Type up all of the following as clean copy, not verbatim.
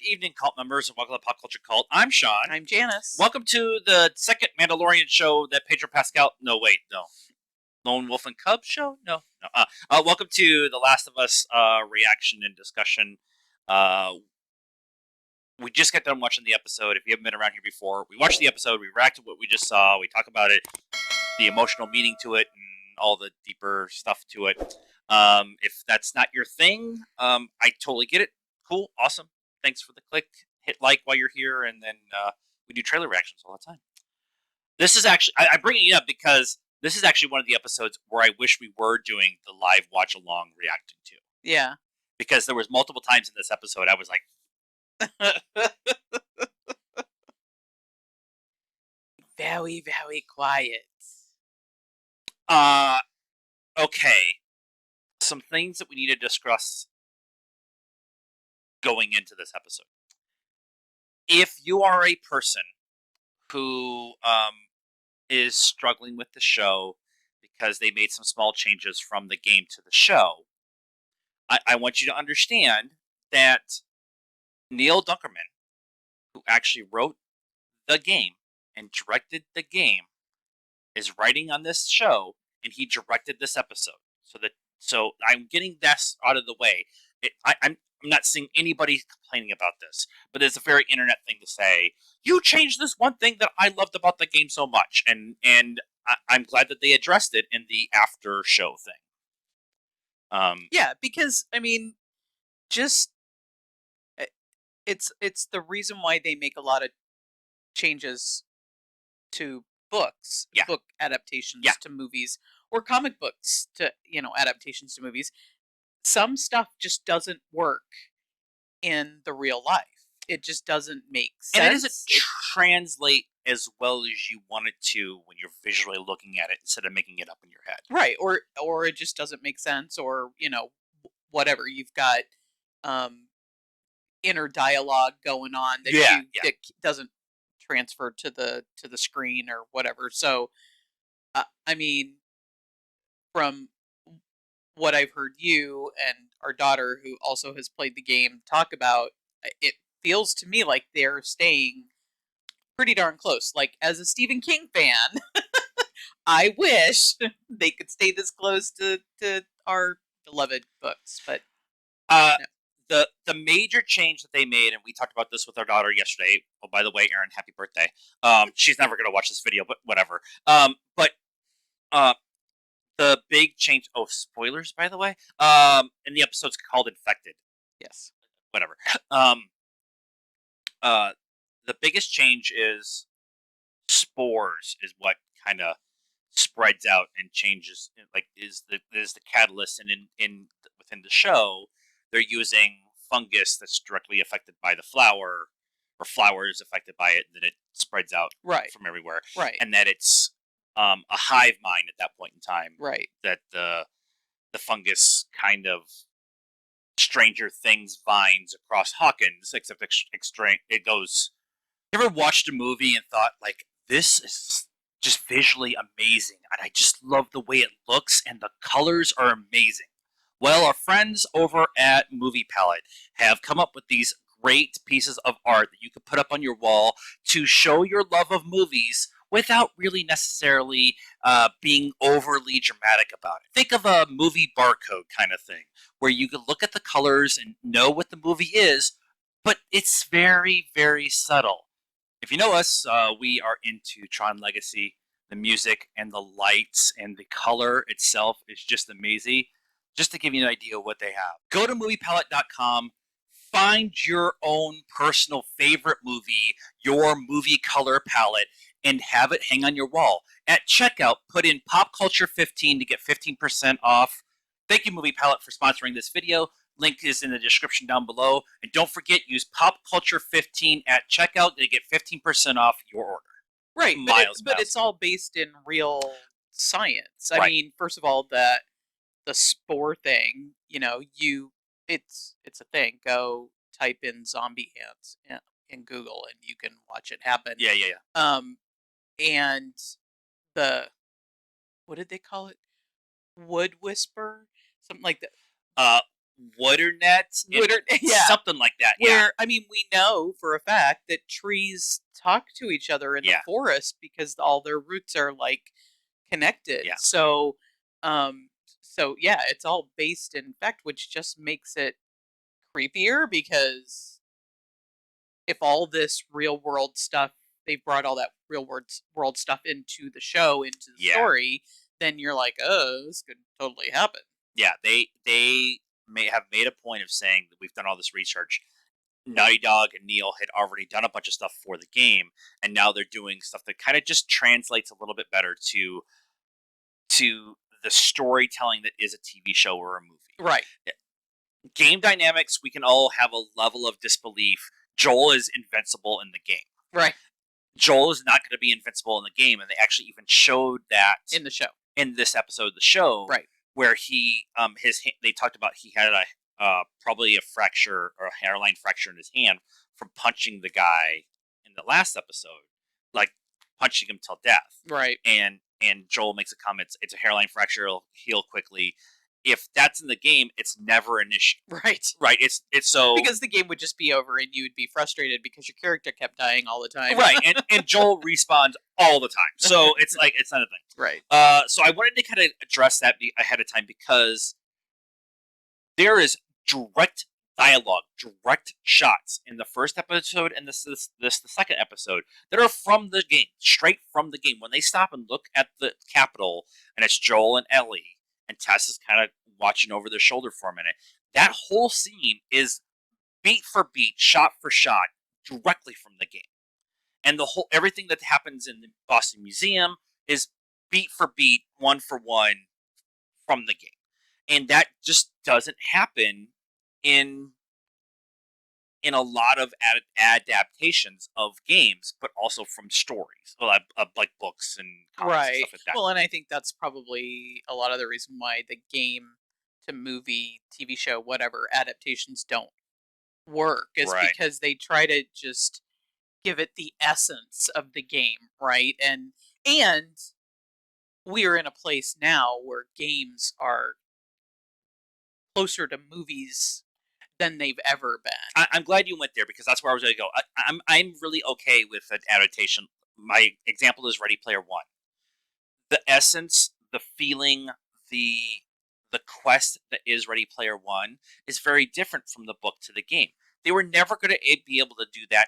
evening, cult members, and welcome to Pop Culture Cult. I'm Sean. I'm Janice. Welcome to the second Mandalorian show that Pedro Pascal. No, wait, no. Lone Wolf and Cub show? No. Welcome to The Last of Us reaction and discussion. We just got done watching the episode. If you haven't been around here before, we watched the episode, we reacted to what we just saw, we talk about it, the emotional meaning to it, and all the deeper stuff to it. If that's not your thing, I totally get it. Cool, awesome. Thanks for the click. Hit like while you're here, and then we do trailer reactions all the time. This is actually, I'm bringing it up because this is actually one of the episodes where I wish we were doing the live watch along reacting to. Yeah. Because there was multiple times in this episode I was like, very, very quiet. Okay. Some things that we need to discuss going into this episode. If you are a person who is struggling with the show because they made some small changes from the game to the show, I want you to understand that Neil Druckmann, who actually wrote the game and directed the game, is writing on this show, and he directed this episode. So I'm getting this out of the way. I'm not seeing anybody complaining about this, but it's a very internet thing to say. You changed this one thing that I loved about the game so much, and I'm glad that they addressed it in the after show thing. Yeah, because I mean, just it's the reason why they make a lot of changes to books, Yeah. book adaptations Yeah. to movies, or comic books to adaptations to movies. Some stuff just doesn't work in the real life. It just doesn't make sense. And it doesn't translate as well as you want it to when you're visually looking at it instead of making it up in your head. Right, or it just doesn't make sense, or whatever. You've got inner dialogue going on that that doesn't transfer to the screen or whatever. So I mean, from what I've heard you and our daughter, who also has played the game, talk about, it feels to me like they're staying pretty darn close. Like, as a Stephen King fan, I wish they could stay this close to our beloved books, but no. The major change that they made, and we talked about this with our daughter yesterday. Oh, by the way, Erin, happy birthday. She's never going to watch this video, but whatever. The big change. Oh, spoilers, by the way. And the episode's called Infected. Yes. Whatever. The biggest change is spores is what kind of spreads out and changes. Like is the catalyst, and in within the show, they're using fungus that's directly affected by the flower, or flower is affected by it, and then it spreads out from everywhere. Right. And that it's a hive mind at that point in time. Right. That the fungus kind of Stranger Things vines across Hawkins, except it goes. You ever watched a movie and thought, like, this is just visually amazing, and I just love the way it looks, and the colors are amazing? Well, our friends over at Movie Palette have come up with these great pieces of art that you could put up on your wall to show your love of movies without really necessarily being overly dramatic about it. Think of a movie barcode kind of thing, where you can look at the colors and know what the movie is, but it's very, very subtle. If you know us, we are into Tron Legacy. The music and the lights and the color itself is just amazing. Just to give you an idea of what they have, go to moviepalette.com, find your own personal favorite movie, your movie color palette, and have it hang on your wall. At checkout, put in Pop Culture 15 to get 15% off. Thank you, Movie Palette, for sponsoring this video. Link is in the description down below. And don't forget, use Pop Culture 15 at checkout to get 15% off your order. Right, but it's all based in real science. I mean, first of all, the spore thing, it's a thing. Go type in zombie ants in Google and you can watch it happen. Yeah. And what did they call it? Wood whisper? Something like that. Woodernet, yeah, something like that. where I mean, we know for a fact that trees talk to each other in the Yeah. forest because all their roots are like connected. Yeah. Um, so yeah, it's all based in fact, which just makes it creepier because if all this real world stuff, they've brought all that world stuff into the show, into the Yeah. story, then you're like, oh, this could totally happen. Yeah, they may have made a point of saying that we've done all this research. Naughty Dog and Neil had already done a bunch of stuff for the game, and now they're doing stuff that kind of just translates a little bit better to the storytelling that is a TV show or a movie. Right. Game dynamics, we can all have a level of disbelief. Joel is invincible in the game. Right. Joel is not going to be invincible in the game, and they actually even showed that in the show, in this episode of the show, right? Where he they talked about he had a probably a fracture or a hairline fracture in his hand from punching the guy in the last episode, like punching him till death, right? And Joel makes a comment: it's a hairline fracture; it'll heal quickly. If that's in the game, it's never an issue. Right. Right. It's so because the game would just be over and you would be frustrated because your character kept dying all the time. Right. And Joel respawns all the time. So it's like it's not a thing. Right. So I wanted to kind of address that ahead of time because there is direct dialogue, direct shots in the first episode and the second episode that are from the game, straight from the game. When they stop and look at the Capitol and it's Joel and Ellie and Tess is kind of watching over their shoulder for a minute. That whole scene is beat for beat, shot for shot, directly from the game. And everything that happens in the Boston Museum is beat for beat, one for one from the game. And that just doesn't happen in a lot of adaptations of games, but also from stories, like books and comics and stuff like that. Well, and I think that's probably a lot of the reason why the game to movie, TV show, whatever adaptations don't work is because they try to just give it the essence of the game, right? And we're in a place now where games are closer to movies than they've ever been. I'm glad you went there because that's where I was going to go. I'm really okay with an adaptation. My example is Ready Player One. The essence, the feeling, the quest that is Ready Player One is very different from the book to the game. They were never going to be able to do that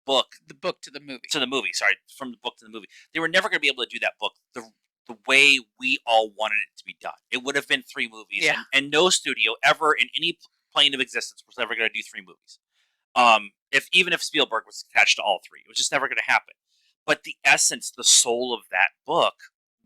book. The book to the movie. To the movie, sorry, from the book to the movie. They were never going to be able to do that book the way we all wanted it to be done. It would have been 3 movies, and no studio ever in any plane of existence was ever going to do 3 movies. Even if Spielberg was attached to all 3, it was just never going to happen. But the essence, the soul of that book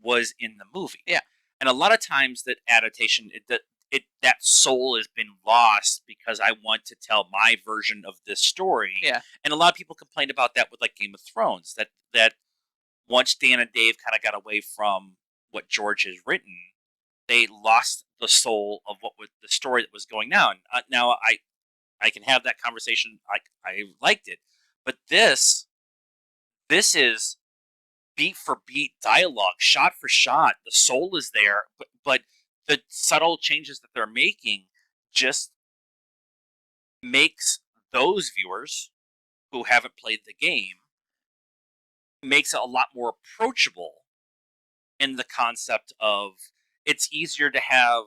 was in the movie. Yeah. And a lot of times that adaptation, that soul has been lost because I want to tell my version of this story. Yeah. And a lot of people complained about that with like Game of Thrones, that once Dan and Dave kind of got away from what George has written, they lost the soul of what was the story that was going down. Now I can have that conversation. I liked it, but this is beat for beat dialogue, shot for shot. The soul is there, but the subtle changes that they're making just makes those viewers who haven't played the game makes it a lot more approachable in the concept of it's easier to have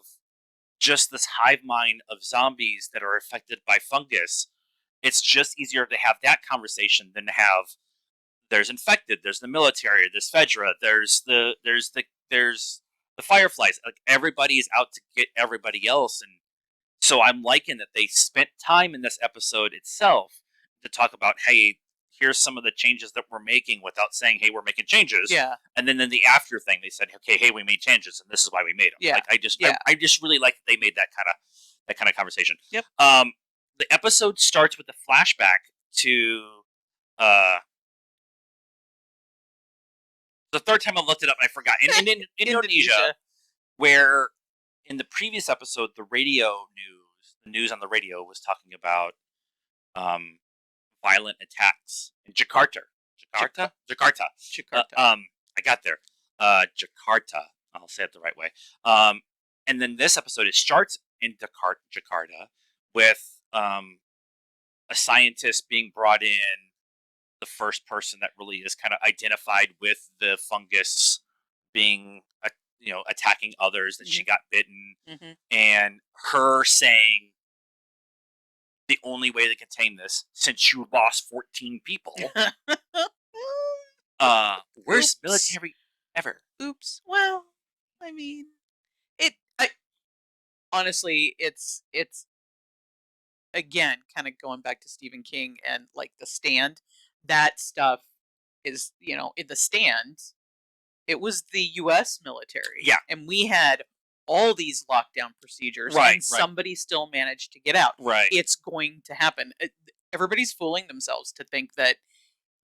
just this hive mind of zombies that are affected by fungus. It's just easier to have that conversation than to have there's infected, there's the military, there's Fedra, there's the Fireflies. Like everybody is out to get everybody else, and so I'm liking that they spent time in this episode itself to talk about, hey, here's some of the changes that we're making without saying, hey, we're making changes. Yeah. And then in the after thing, they said, okay, hey, we made changes, and this is why we made them. Yeah. Like I just really like that they made that kind of conversation. Yep. The episode starts with a flashback to the third time I looked it up and I forgot. In Indonesia, where in the previous episode, the news on the radio was talking about violent attacks in Jakarta. I got there. Jakarta. I'll say it the right way. And then this episode, it starts in Jakarta with a scientist being brought in, the first person that really is kind of identified with the fungus being, attacking others, that she got bitten, Mm-hmm. and her saying the only way to contain this, since you lost 14 people, worst Oops. military ever. Oops. Well, I mean, I honestly, it's again kind of going back to Stephen King and like The Stand. That stuff is, in The Stand, it was the U.S. military, Yeah. and we had all these lockdown procedures, Right, and somebody still managed to get out. Right. It's going to happen. Everybody's fooling themselves to think that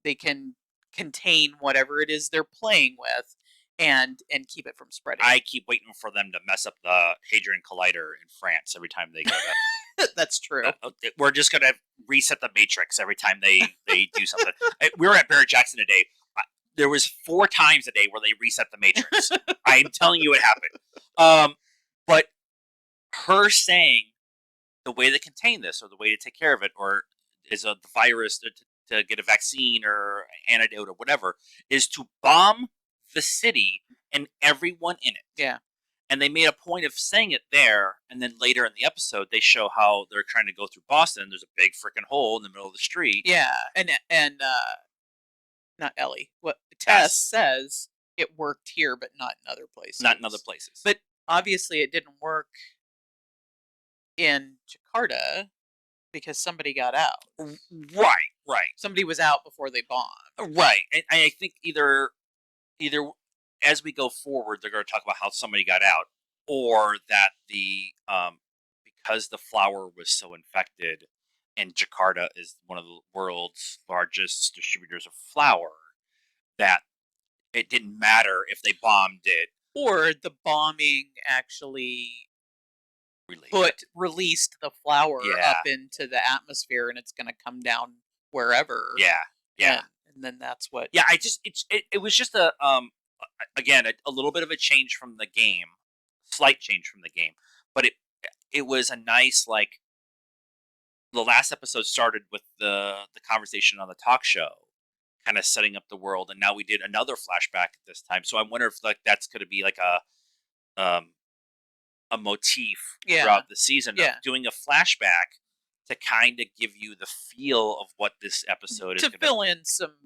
they can contain whatever it is they're playing with and keep it from spreading. I keep waiting for them to mess up the Hadrian Collider in France every time they go to. That's true. We're just gonna reset the Matrix every time they do something. We were at Barrett Jackson today. There was 4 times a day where they reset the Matrix. I'm telling you, it happened. But her saying the way to contain this, or the way to take care of it, or is the virus to get a vaccine or antidote or whatever, is to bomb the city and everyone in it. Yeah. And they made a point of saying it there, and then later in the episode, they show how they're trying to go through Boston. There's a big freaking hole in the middle of the street. Yeah, and not Ellie. What Tess says, it worked here, but not in other places. Not in other places. But obviously, it didn't work in Jakarta because somebody got out. Right. Somebody was out before they bombed. Right, and I think either as we go forward, they're going to talk about how somebody got out, or that because the flower was so infected, and Jakarta is one of the world's largest distributors of flour, that it didn't matter if they bombed it. Or the bombing actually Related. released the flour up into the atmosphere, and it's going to come down wherever. Yeah. And then that's what. Yeah, it was just again a little bit of a change from the game, slight change from the game, but it was a nice, like, the last episode started with the conversation on the talk show, kind of setting up the world, and now we did another flashback at this time. So I wonder if, like, that's going to be like a motif throughout the season of doing a flashback to kind of give you the feel of what this episode is, to fill in some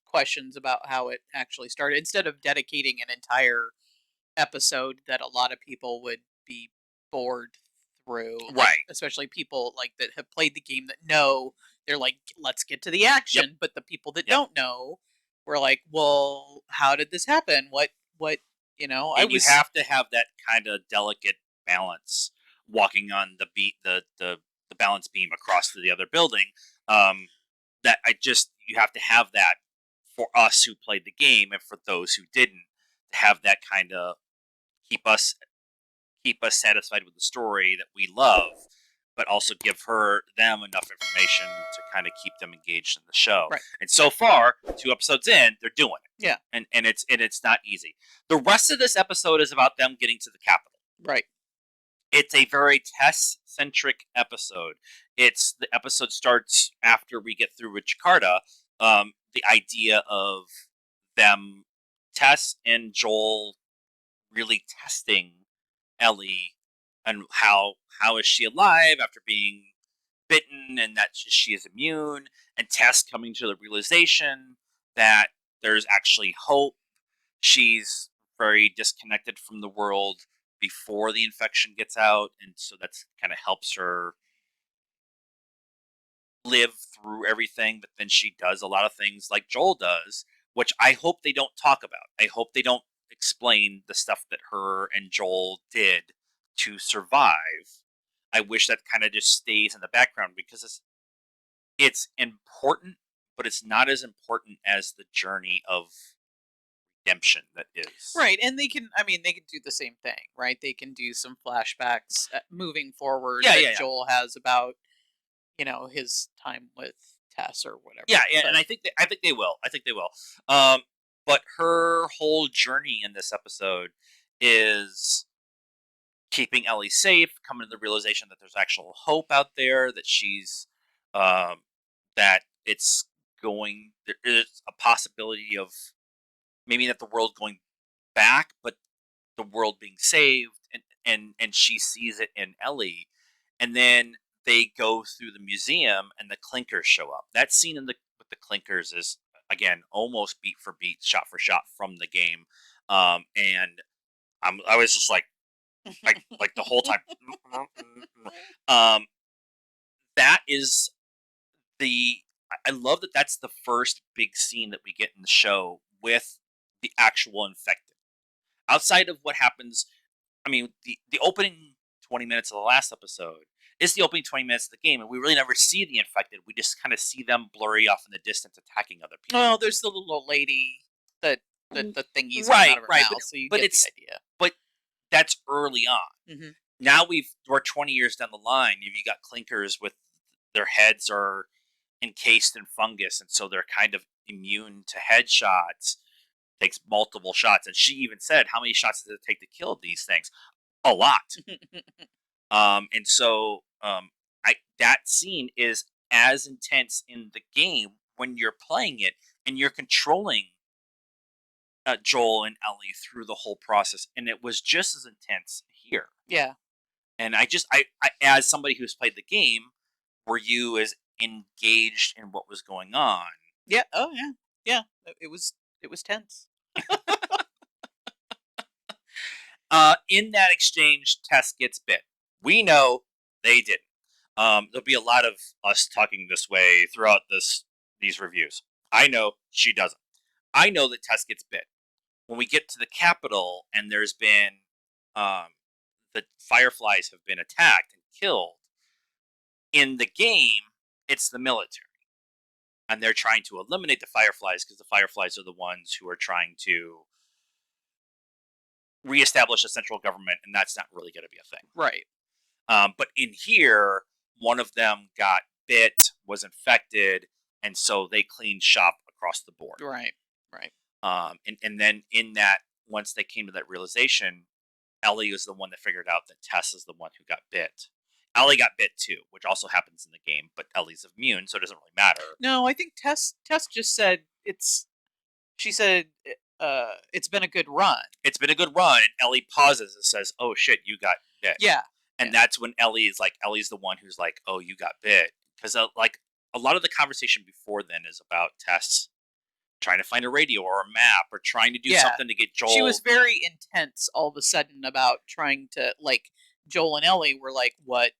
questions about how it actually started, instead of dedicating an entire episode that a lot of people would be bored through. Right. Especially people like that have played the game that know, they're like, let's get to the action. Yep. But the people that don't know were like, well, how did this happen? What and you have to have that kind of delicate balance, walking on the balance beam across to the other building. That you have to have that for us who played the game, and for those who didn't, to have that kind of keep us satisfied with the story that we love, but also give them enough information to kind of keep them engaged in the show. Right. And so far, 2 episodes in, they're doing it. Yeah. And it's not easy. The rest of this episode is about them getting to the capital. Right. It's a very Tess-centric episode. The episode starts after we get through with Jakarta. The idea of them, Tess and Joel, really testing Ellie, and how is she alive after being bitten, and that she is immune, and Tess coming to the realization that there's actually hope. She's very disconnected from the world before the infection gets out, and so that's kind of helps her live through everything. But then she does a lot of things like Joel does, which I hope they don't talk about. I hope they don't explain the stuff that her and Joel did to survive. I wish that kind of just stays in the background, because it's important, but it's not as important as the journey of redemption that is. Right, and they can do the same thing, right? They can do some flashbacks moving forward that Joel has about, his time with Tess or whatever. Yeah, and I think they will. But her whole journey in this episode is keeping Ellie safe, coming to the realization that there's actual hope out there, that she's that it's going there is a possibility of maybe not the world going back, but the world being saved, and she sees it in Ellie, and then they go through the museum and the Clinkers show up. That scene in the with the Clinkers is again almost beat for beat, shot for shot from the game, and I was just like the whole time. um, that is I love that that's the first big scene that we get in the show with the actual infected. Outside of what happens, I mean, the opening 20 minutes of the last episode is the opening 20 minutes of the game, and we really never see the infected. We just kind of see them blurry off in the distance attacking other people. Well, there's the little lady that the thingies come Right, out of her right, mouth, so you but get it's the idea. but that's early on. hmm Now we're 20 years down the line. You got Clinkers with their heads are encased in fungus, and so they're kind of immune to headshots. Takes multiple shots, and she even said, "How many shots does it take to kill these things? A lot." And so I that scene is as intense in the game when you're playing it and you're controlling Joel and Ellie through the whole process, and it was just as intense here. yeah. And I as somebody who's played the game, were you as engaged in what was going on? Yeah. Oh yeah. Yeah. It was tense. In that exchange, Tess gets bit. We know they didn't. There'll be a lot of us talking this way throughout these reviews. I know she doesn't. I know that Tess gets bit. When we get to the Capitol and there's been um, the Fireflies have been attacked and killed, in the game, it's the military. And they're trying to eliminate the Fireflies because the Fireflies are the ones who are trying to reestablish a central government, and that's not really going to be a thing. Right. But in here, one of them got bit, was infected, and so they cleaned shop across the board. Right. Right. And then in that, once they came to that realization, Ellie was the one that figured out that Tess is the one who got bit. Ellie got bit too, which also happens in the game, but Ellie's immune, so it doesn't really matter. No, I think Tess just said it's. She said, "It's been a good run." It's been a good run, and Ellie pauses and says, "Oh shit, you got bit." Yeah. And that's when Ellie's the one who's like, "Oh, you got bit," because like a lot of the conversation before then is about Tess trying to find a radio or a map or trying to do something to get Joel. She was very intense all of a sudden about trying to Joel and Ellie were like, what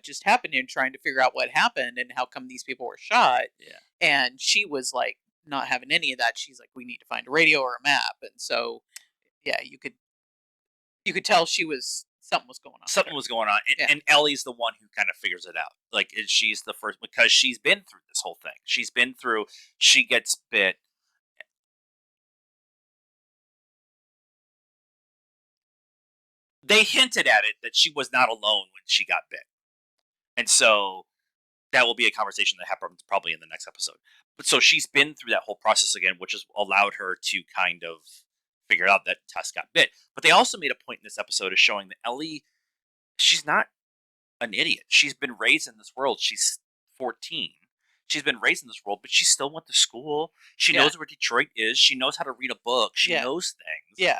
just happened, and trying to figure out what happened and how come these people were shot. Yeah. And she was like not having any of that. She's like, we need to find a radio or a map. And so yeah, you could tell something was going on. Something was going on, and Ellie's the one who kind of figures it out. Like she's the first because she's been through this whole thing. She gets bit. They hinted at it that she was not alone when she got bit, and so that will be a conversation that happens probably in the next episode. But so she's been through that whole process again, which has allowed her to kind of figure out that Tess got bit. But they also made a point in this episode of showing that Ellie, she's not an idiot. She's been raised in this world. She's 14. She's been raised in this world, but she still went to school. She knows where Detroit is. She knows how to read a book. She knows things. Yeah.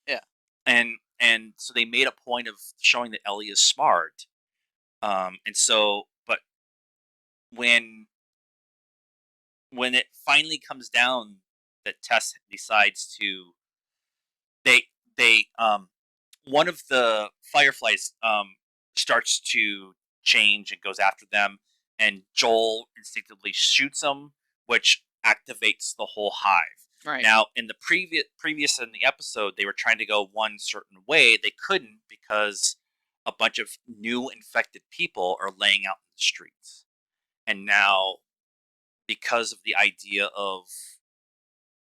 Yeah. And so they made a point of showing that Ellie is smart. And so, but when it finally comes down that Tess decides to, they one of the Fireflies starts to change and goes after them, and Joel instinctively shoots him, which activates the whole hive. Right. Now, in the previous in the episode, they were trying to go one certain way. They couldn't because a bunch of new infected people are laying out in the streets. And now, because of the idea of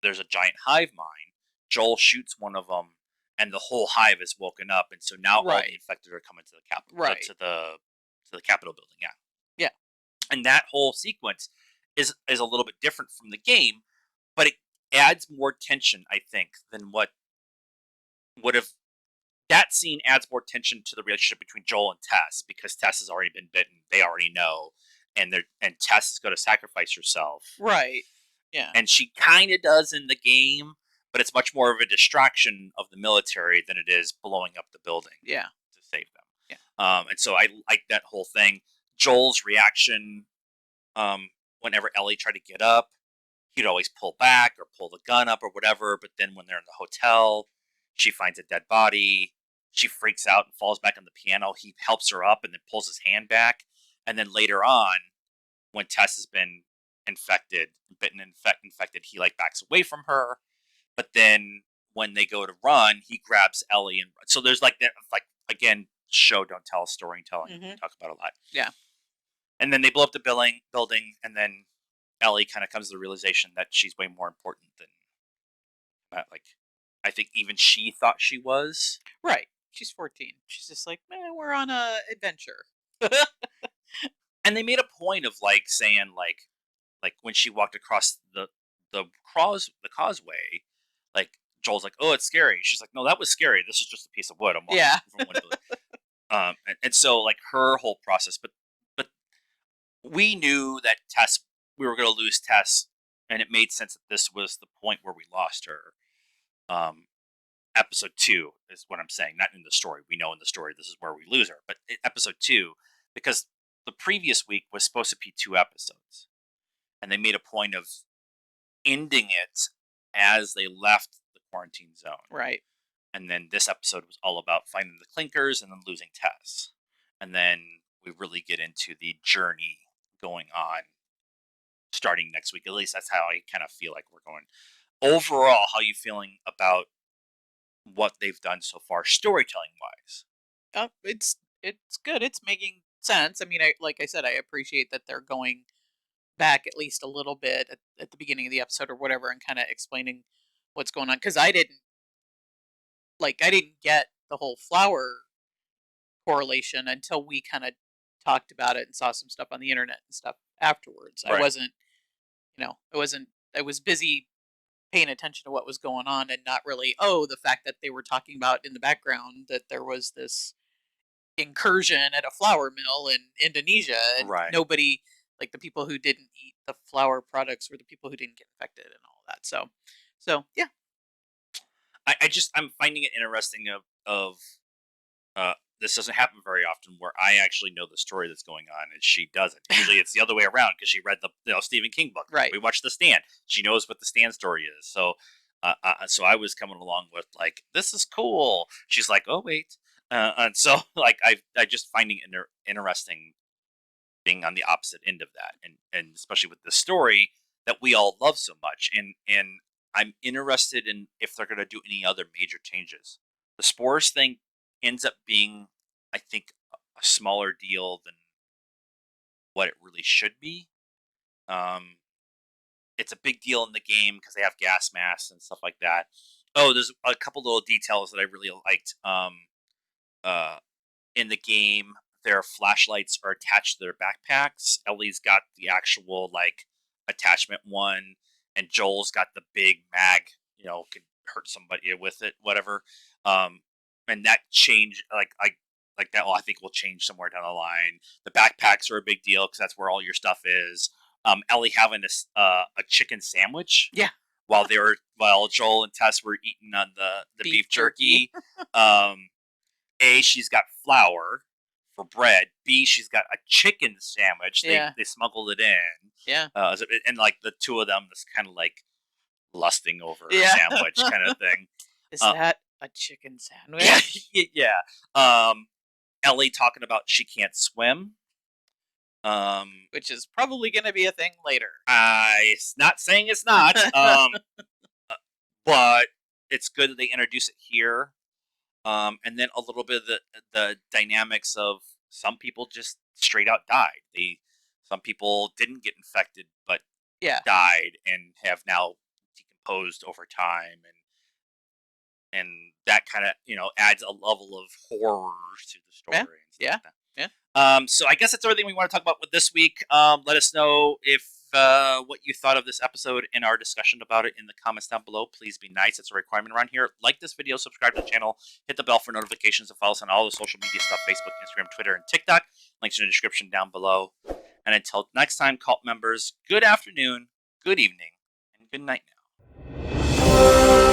there's a giant hive mind, Joel shoots one of them, and the whole hive is woken up, and so now all the infected are coming to the Capitol, to the Capitol building. Yeah, yeah, and that whole sequence is a little bit different from the game, but it adds more tension, I think, than what would have that scene adds more tension to the relationship between Joel and Tess because Tess has already been bitten. They already know, and Tess is going to sacrifice herself. Right. Yeah. And she kind of does in the game, but it's much more of a distraction of the military than it is blowing up the building. Yeah. To save them. Yeah. And so I like that whole thing. Joel's reaction, whenever Ellie tried to get up, he'd always pull back or pull the gun up or whatever. But then when they're in the hotel, she finds a dead body. She freaks out and falls back on the piano. He helps her up and then pulls his hand back. And then later on, when Tess has been infected, he like backs away from her. But then when they go to run, he grabs Ellie, and so there's like that, like again, show don't tell, storytelling. Mm-hmm. We talk about a lot. Yeah. And then they blow up the building, and then Ellie kind of comes to the realization that she's way more important than that. Like, I think even she thought she was. Right. She's 14. She's just like, man, we're on a adventure. And they made a point of like saying like when she walked across the causeway, like Joel's like, oh, it's scary. She's like, no, that was scary. This is just a piece of wood. I'm walking from one building. And so like her whole process, but we knew that we were going to lose Tess, and it made sense that this was the point where we lost her. Episode 2 is what I'm saying, not in the story. We know in the story this is where we lose her, but episode 2, because the previous week was supposed to be 2 episodes, and they made a point of ending it as they left the quarantine zone. Right. And then this episode was all about finding the Clinkers and then losing Tess. And then we really get into the journey going on starting next week. At least that's how I kind of feel like we're going. Overall, how are you feeling about what they've done so far, storytelling wise? It's good. It's making sense. I mean, like I said, I appreciate that they're going back at least a little bit at the beginning of the episode or whatever, and kind of explaining what's going on. Because I didn't get the whole flower correlation until we kind of talked about it and saw some stuff on the internet and stuff afterwards. Right. I was busy paying attention to what was going on and not really, the fact that they were talking about in the background that there was this incursion at a flour mill in Indonesia, and Right. nobody, like the people who didn't eat the flour products were the people who didn't get infected and all that. So yeah. I'm finding it interesting of this doesn't happen very often where I actually know the story that's going on and she doesn't. Usually it's the other way around because she read the Stephen King book. Right. We watched The Stand. She knows what The Stand story is. So so I was coming along with like, this is cool. She's like, oh wait. And so like I just finding it interesting being on the opposite end of that, and especially with the story that we all love so much, and I'm interested in if they're going to do any other major changes. The spores thing ends up being, I think, a smaller deal than what it really should be. It's a big deal in the game because they have gas masks and stuff like that. Oh, there's a couple little details that I really liked. In the game, their flashlights are attached to their backpacks. Ellie's got the actual like attachment one, and Joel's got the big mag. Could hurt somebody with it, whatever. And that change, like that. Well, I think will change somewhere down the line. The backpacks are a big deal because that's where all your stuff is. Ellie having a chicken sandwich. Yeah. While Joel and Tess were eating on the beef jerky. She's got flour for bread. B, she's got a chicken sandwich. Yeah. They smuggled it in. Yeah. And like the two of them, this kind of like lusting over a Yeah. sandwich kind of thing. Is that a chicken sandwich? Yeah. Ellie talking about she can't swim. Which is probably going to be a thing later. It's not saying it's not. But it's good that they introduce it here. And then a little bit of the dynamics of some people just straight out died. Some people didn't get infected, but died and have now decomposed over time, and that kind of adds a level of horror to the story. Yeah. So I guess that's everything we want to talk about with this week. Let us know if what you thought of this episode and our discussion about it in the comments down below. Please be nice. It's a requirement around here. Like this video, subscribe to the channel, hit the bell for notifications, and follow us on all the social media stuff, Facebook, Instagram, Twitter, and TikTok. Links in the description down below. And until next time, cult members, good afternoon, good evening, and good night now.